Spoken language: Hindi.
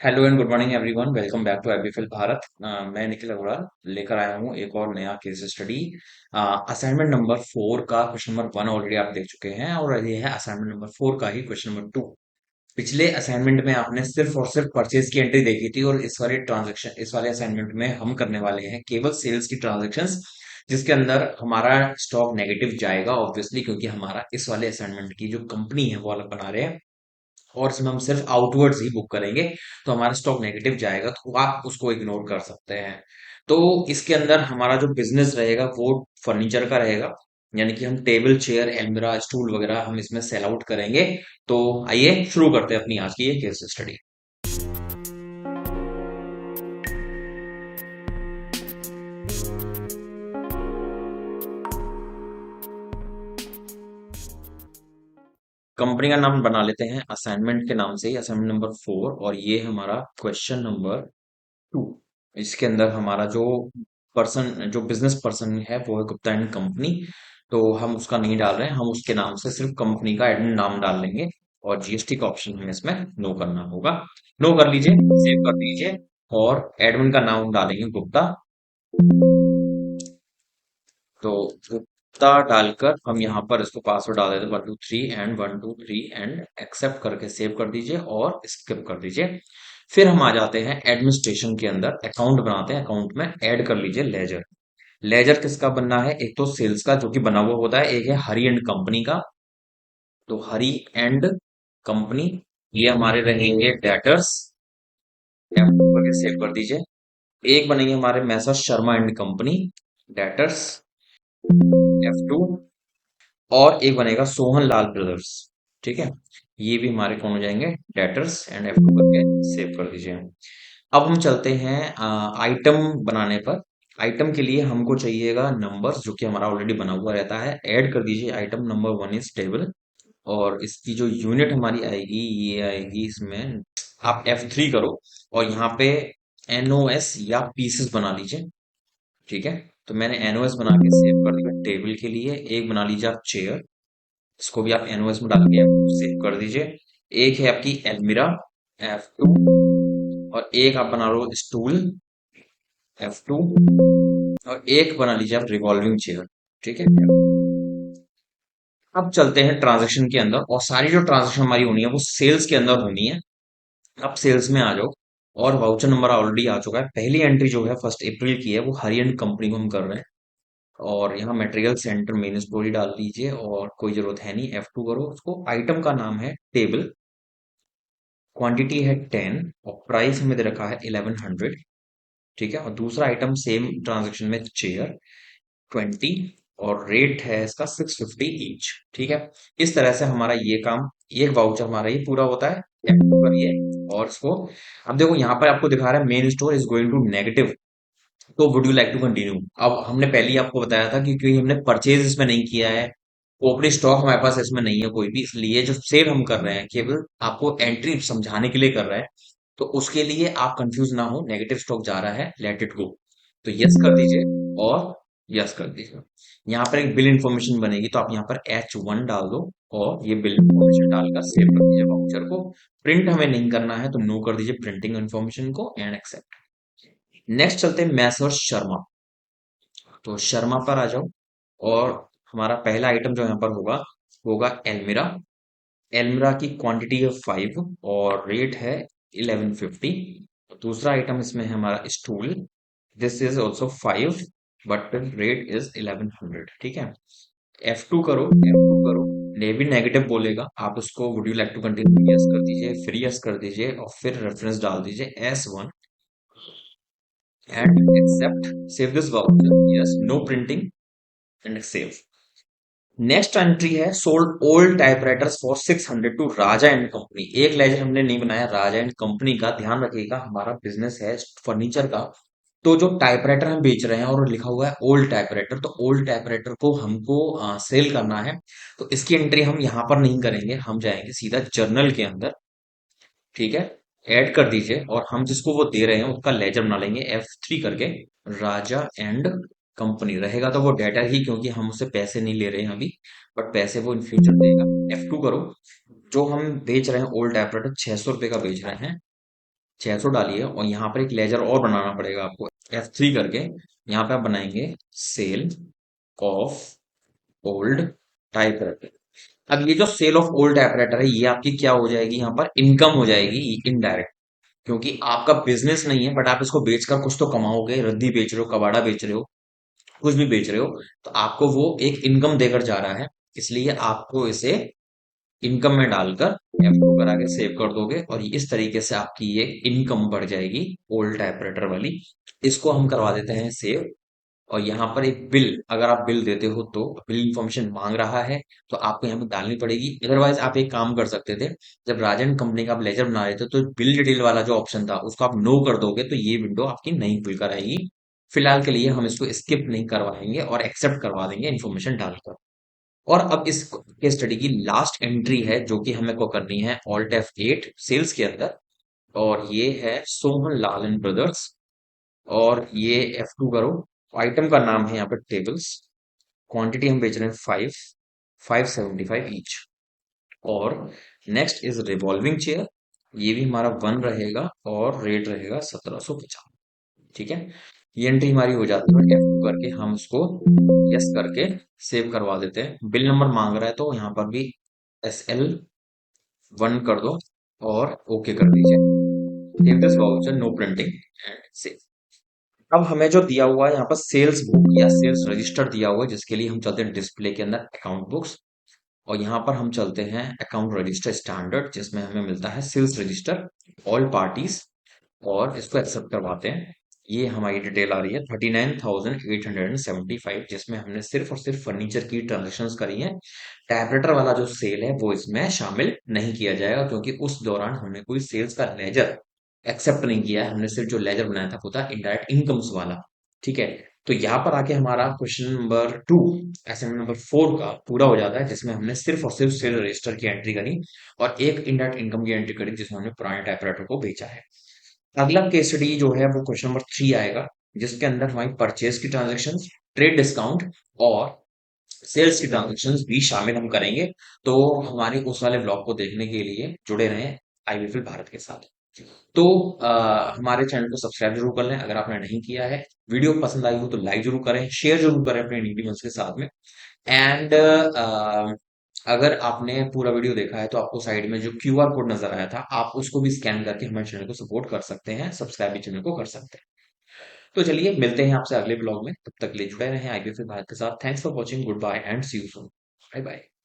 Hello and good morning everyone. Welcome back to एबीफिल भारत। मैं निखिल अग्रवाल लेकर आया हूँ एक और नया केस स्टडी। असाइनमेंट नंबर 4 का क्वेश्चन नंबर 1 ऑलरेडी आप देख चुके हैं और ये है असाइनमेंट नंबर 4 का ही क्वेश्चन नंबर 2। पिछले असाइनमेंट में आपने सिर्फ और सिर्फ परचेज की एंट्री देखी थी और इस वाले असाइनमेंट में हम करने वाले हैं केवल सेल्स की ट्रांजेक्शन्स, जिसके अंदर हमारा स्टॉक नेगेटिव जाएगा ऑब्वियसली, क्योंकि हमारा इस वाले असाइनमेंट की जो कंपनी है वो अलग बना रहे हैं और इसमें हम सिर्फ आउटवर्ड्स ही बुक करेंगे। तो हमारा स्टॉक नेगेटिव जाएगा तो आप उसको इग्नोर कर सकते हैं। तो इसके अंदर हमारा जो बिजनेस रहेगा वो फर्नीचर का रहेगा, यानी कि हम टेबल चेयर एल्मिरा स्टूल वगैरह हम इसमें सेल आउट करेंगे। तो आइए शुरू करते हैं अपनी आज की ये केस स्टडी। कंपनी का नाम बना लेते हैं असाइनमेंट के नाम से ही, असाइनमेंट नंबर 4, और ये हमारा क्वेश्चन नंबर 2। इसके अंदर हमारा जो पर्सन, जो बिजनेस पर्सन है वो है गुप्ता एंड कंपनी। तो हम उसका नहीं डाल रहे हैं, हम उसके नाम से सिर्फ कंपनी का एडमिन नाम डाल लेंगे और जीएसटी का ऑप्शन हमें इसमें नो करना होगा। नो कर लीजिए, सेव कर दीजिए और एडमिन का नाम डालेंगे गुप्ता। तो गुप्ता डालकर हम यहाँ पर इसको पासवर्ड डाल देते हैं 123 एंड 123 एंड एक्सेप्ट करके सेव कर दीजिए और स्किप कर दीजिए। फिर हम आ जाते हैं एडमिनिस्ट्रेशन के अंदर, अकाउंट बनाते हैं। अकाउंट में ऐड कर लीजिए लेजर। लेजर किसका बनना है? एक तो सेल्स का जो कि बना हुआ होता है, एक है हरी एंड कंपनी का। तो हरी एंड कंपनी, ये हमारे रहेंगे डेटर्स। F2 करके सेव कर दीजिए। एक बनेंगे हमारे messrs Sharma and company, debtors F2। और एक बनेगा सोहन लाल ब्रदर्स। ठीक है, ये भी हमारे कौन हो जाएंगे? डेटर्स एंड F2 करके सेव कर दीजिए। अब हम चलते हैं आइटम बनाने पर। आइटम के लिए हमको चाहिएगा नंबर्स, जो कि हमारा ऑलरेडी बना हुआ रहता है। ऐड कर दीजिए आइटम नंबर 1 इज टेबल, और इसकी जो यूनिट हमारी आएगी ये आएगी इसमें, आप F3 करो और यहाँ पे NOS या पीसेस बना लीजिए। ठीक है, तो मैंने NOS बना के सेव कर दिया। टेबल के लिए एक बना लीजिए आप चेयर, इसको भी आप NOS में डाल के सेव कर दीजिए। एक है आपकी एल्मिरा, F2। और एक आप बना लो स्टूल, F2। और एक बना लीजिए आप रिवॉल्विंग चेयर। ठीक है, अब चलते हैं ट्रांजैक्शन के अंदर, और सारी जो ट्रांजैक्शन हमारी होनी है वो सेल्स के अंदर होनी है। अब सेल्स में आ जाओ, और वाउचर नंबर ऑलरेडी आ चुका है। पहली एंट्री जो है 1 अप्रैल की है, वो हरी एंड कंपनी को हम कर रहे हैं। और यहाँ मटेरियल सेंटर मेन स्टोरी डाल दीजिए और कोई जरूरत है नहीं, F2 करो उसको। आइटम का नाम है टेबल, क्वांटिटी है 10 और प्राइस हमें दे रखा है 1100। ठीक है, और दूसरा आइटम सेम ट्रांजेक्शन में चेयर 20, और रेट है इसका 650 ईच। ठीक है, इस तरह से हमारा ये काम, एक वाउचर हमारा ये पूरा होता है। F2 करिए और इसको, अब देखो यहाँ पर आपको दिखा रहा है main store is going to negative. तो would you like to continue? अब हमने पहले ही आपको बताया था कि क्योंकि हमने परचेज इसमें नहीं किया है, ओपनिंग स्टॉक हमारे पास इसमें नहीं है कोई भी, इसलिए जो सेल हम कर रहे हैं केवल आपको एंट्री समझाने के लिए कर रहे हैं। तो उसके लिए आप कंफ्यूज ना हो, नेगेटिव स्टॉक जा रहा है, लेट इट गो। तो यस कर दीजिए और यस कर दीजिए। यहाँ पर एक बिल इंफॉर्मेशन बनेगी, तो आप यहाँ पर H1 डाल दो और ये बिल इंफॉर्मेशन डालकर सेव कर दीजिए वाउचर को। प्रिंट हमें नहीं करना है तो नो कर दीजिए प्रिंटिंग इंफॉर्मेशन को एंड एक्सेप्ट। नेक्स्ट चलते हैं मैसर शर्मा। तो शर्मा पर आ जाओ, और हमारा पहला आइटम जो यहाँ पर होगा होगा एल्मिरा। एल्मिरा की क्वांटिटी है 5 और रेट है 1150। दूसरा आइटम इसमें है हमारा stool, this is also 5 but rate is 1100। ठीक है, F2 करो, F2 करो। ये भी नेगेटिव बोलेगा, आप उसको would you like to continue yes कर दीजिए, फिर यस कर दीजिए और फिर रेफरेंस डाल दीजिए S1 and accept. Save this voucher, yes, no printing and save. Next entry है sold old typewriters for 600 to Raja and company. एक लेजर हमने नहीं बनाया राजा एंड कंपनी का, ध्यान रखिएगा हमारा बिजनेस है फर्नीचर का। तो जो टाइपराइटर हम बेच रहे हैं और लिखा हुआ है ओल्ड टाइपराइटर, तो ओल्ड टाइपराइटर को हमको सेल करना है। तो इसकी एंट्री हम यहाँ पर नहीं करेंगे, हम जाएंगे सीधा जर्नल के अंदर। ठीक है, ऐड कर दीजिए और हम जिसको वो दे रहे हैं उसका लेजर बना लेंगे F3 करके। राजा एंड कंपनी रहेगा तो वो डेटा ही, क्योंकि हम उससे पैसे नहीं ले रहे हैं अभी, बट पैसे वो इन फ्यूचर देगा। F2 करो। जो हम बेच रहे हैं ओल्ड ऑपरेटर 600 रुपए का बेच रहे हैं, 600 डालिए और यहाँ पर एक लेजर और बनाना पड़ेगा आपको, F3 करके। यहाँ पे आप बनाएंगे सेल ऑफ ओल्ड टाइपराइटर। अब ये जो सेल ऑफ ओल्ड टाइपराइटर है, ये आपकी क्या हो जाएगी, यहाँ पर इनकम हो जाएगी इनडायरेक्ट। क्योंकि आपका बिजनेस नहीं है, बट आप इसको बेचकर कुछ तो कमाओगे, रद्दी बेच रहे हो, कबाड़ा बेच रहे हो, कुछ भी बेच रहे हो, तो आपको वो एक इनकम देकर जा रहा है। इसलिए आपको इसे इनकम में डालकर F2 करा के सेव कर दोगे और इस तरीके से आपकी ये इनकम बढ़ जाएगी ओल्ड टाइपराइटर वाली। इसको हम करवा देते हैं सेव। और यहाँ पर एक बिल, अगर आप बिल देते हो तो बिल इंफॉर्मेशन मांग रहा है, तो आपको यहाँ पे डालनी पड़ेगी। अदरवाइज आप एक काम कर सकते थे, जब राजन कंपनी का आप लेजर बना रहे थे तो बिल डिटेल वाला जो ऑप्शन था उसको आप नो कर दोगे तो ये विंडो आपकी नहीं खुल कर आएगी। फिलहाल के लिए हम इसको स्किप नहीं करवाएंगे और एक्सेप्ट करवा देंगे इन्फॉर्मेशन डालकर। और अब इस केस स्टडी की लास्ट एंट्री है जो कि हमें को करनी है ऑल्ट F8 सेल्स के अंदर। और ये है सोहन लाल एंड ब्रदर्स। और ये F2 करो। आइटम का नाम है यहाँ पे टेबल्स। क्वांटिटी हम बेच रहे हैं 575 ईच। और नेक्स्ट इज रिवॉल्विंग चेयर। ये भी हमारा 1 रहेगा और रेट रहेगा 1750। ठीक है, ये एंट्री हमारी हो जाती है। F2 करके हम उसको यस करके सेव करवा देते हैं। बिल नंबर मांग रहा है तो यहाँ पर भी SL1 कर दो और ओके कर दीजिए। Save this voucher, no printing and save. अब हमें जो दिया हुआ है यहाँ पर सेल्स बुक या सेल्स रजिस्टर दिया हुआ है, जिसके लिए हम चलते हैं डिस्प्ले के अंदर अकाउंट बुक्स। और यहाँ पर हम चलते हैं अकाउंट रजिस्टर स्टैंडर्ड, जिसमें हमें मिलता है सेल्स रजिस्टर ऑल पार्टीज। और इसको एक्सेप्ट करवाते हैं। ये हमारी डिटेल आ रही है 39,875, जिसमें हमने सिर्फ और सिर्फ फर्नीचर की ट्रांजेक्शन्स करी हैं। टैबलेटर वाला जो सेल है वो इसमें शामिल नहीं किया जाएगा, क्योंकि उस दौरान हमने कोई सेल्स का लेजर एक्सेप्ट नहीं किया है। हमने सिर्फ जो लेजर बनाया था वो था इनडायरेक्ट इनकम्स वाला। ठीक है, तो यहाँ पर आके हमारा क्वेश्चन नंबर 2, असाइनमेंट नंबर 4 का पूरा हो जाता है, जिसमें हमने सिर्फ और सिर्फ सेल रजिस्टर की एंट्री करी और एक इनडायरेक्ट इनकम की एंट्री करी, जिसमें हमने पुराने टाइपराइटर को बेचा है। अगला केस स्टडी जो है वो क्वेश्चन नंबर 3 आएगा, जिसके अंदर हमारी परचेज की ट्रांजेक्शन, ट्रेड डिस्काउंट और सेल्स की ट्रांजेक्शन्स भी शामिल हम करेंगे। तो हमारे उस वाले ब्लॉग को देखने के लिए जुड़े रहें आईबीएफएल भारत के साथ। तो हमारे चैनल को सब्सक्राइब जरूर कर लें अगर आपने नहीं किया है। वीडियो पसंद आई हो तो लाइक जरूर करें, शेयर जरूर करें अपने नीडी के साथ में। एंड अगर आपने पूरा वीडियो देखा है तो आपको साइड में जो क्यूआर कोड नजर आया था, आप उसको भी स्कैन करके हमारे चैनल को सपोर्ट कर सकते हैं, सब्सक्राइब भी चैनल को कर सकते हैं। तो चलिए मिलते हैं आपसे अगले ब्लॉग में, तब तक ले जुड़े रहें आईबीएफ भारत के साथ। Thanks for watching, goodbye and see you soon. Bye bye.